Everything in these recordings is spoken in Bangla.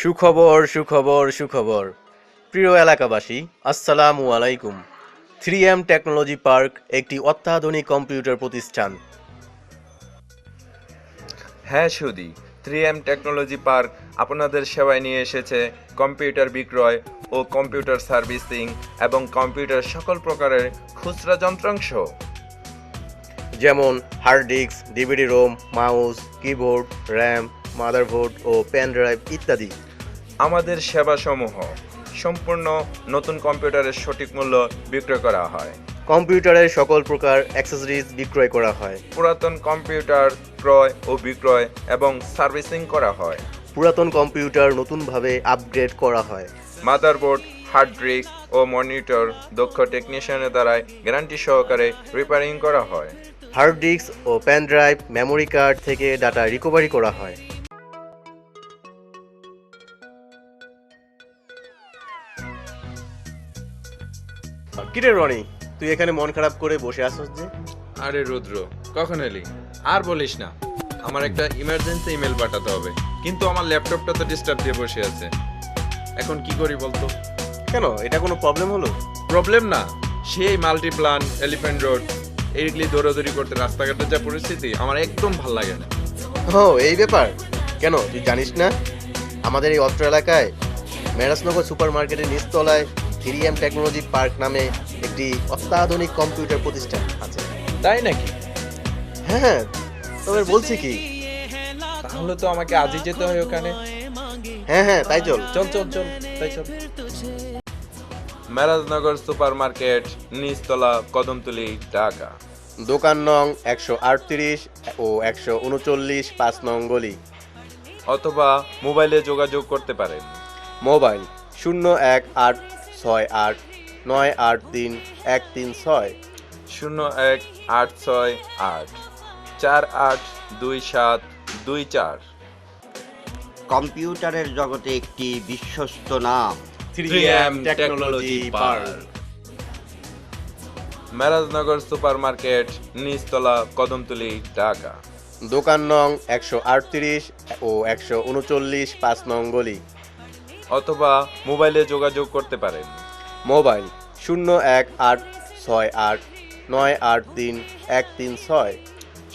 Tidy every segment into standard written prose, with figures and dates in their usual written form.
সুখবর সুখবর সুখবর প্রিয় এলাকাবাসী, আসসালামু আলাইকুম। 3M টেকনোলজি পার্ক একটি অত্যাধুনিক কম্পিউটার প্রতিষ্ঠান। হ্যাঁ সুদি, 3M টেকনোলজি পার্ক আপনাদের সেবায় নিয়ে এসেছে কম্পিউটার বিক্রয় ও কম্পিউটার সার্ভিসিং এবং কম্পিউটার সকল প্রকারের খুচরা যন্ত্রাংশ, যেমন hard disk, DVD ROM, mouse, keyboard, RAM, motherboard ও পেন ড্রাইভ ইত্যাদি। আমাদের সেবাসমূহ সম্পূর্ণ নতুন কম্পিউটারের সঠিক মূল্য বিক্রয় করা হয়। কম্পিউটারের সকল প্রকার অ্যাক্সেসরিজ বিক্রয় করা হয়। পুরাতন কম্পিউটার ক্রয় ও বিক্রয় এবং সার্ভিসিং করা হয়। পুরাতন কম্পিউটার নতুনভাবে আপগ্রেড করা হয়। মাদারবোর্ড, হার্ড ডিস্ক ও মনিটর দক্ষ টেকনিশিয়ানের দ্বারাই গ্যারান্টি সহকারে রিপেয়ারিং করা হয়। হার্ড ডিস্ক ও পেন ড্রাইভ, মেমোরি কার্ড থেকে ডাটা রিকভারি করা হয়। কিরে রনি, তুই এখানে মন খারাপ করে বসে আসছিস যে? আরে রুদ্র, কখন এলি? আর বলিস না, আমার একটা ইমার্জেন্সি ইমেল পাঠাতে হবে, কিন্তু আমার ল্যাপটপটা তো ডিস্টার্ব দিয়ে বসে আছে। এখন কি করি বলতো? কেন, এটা কোনো প্রবলেম হলো? প্রবলেম না, সেই মাল্টিপ্লান, এলিফ্যান্ট রোড এইগুলি দৌড়াদৌড়ি করতে রাস্তাঘাটের যা পরিস্থিতি, আমার একদম ভাল লাগে না। ও এই ব্যাপার। কেন, তুই জানিস না আমাদের এই অত্র এলাকায় মেরাজনগর সুপার মার্কেটের নিচতলায় 3M টেকনোলজি পার্ক নামে একটি অত্যাধুনিক কম্পিউটার প্রতিষ্ঠান আছে? তাই নাকি? হ্যাঁ, তবে বলছি কি, তাহলে তো আমাকে আজই যেতে হয় ওখানে। হ্যাঁ হ্যাঁ, তাই চল। চল চল চল, তাই চল। মেরাজনগর সুপার মার্কেট, নিচতলা, কদমতলী, ঢাকা। দোকান নং 138 ও 139, 5 নং গলি। অথবা মোবাইলে যোগাযোগ করতে পারেন। মোবাইল 018898931336। 01868482724। কম্পিউটারের জগতে একটি বিশ্বস্ত নাম 3M technology park. Merajnagar super market, নিচতলা, কদমতলী, ঢাকা। দোকান নং 138 ও 139, 5 নং গলি। অথবা মোবাইলে যোগাযোগ করতে পারেন। মোবাইল 01868983136।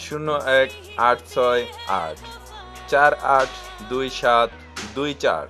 01868482724।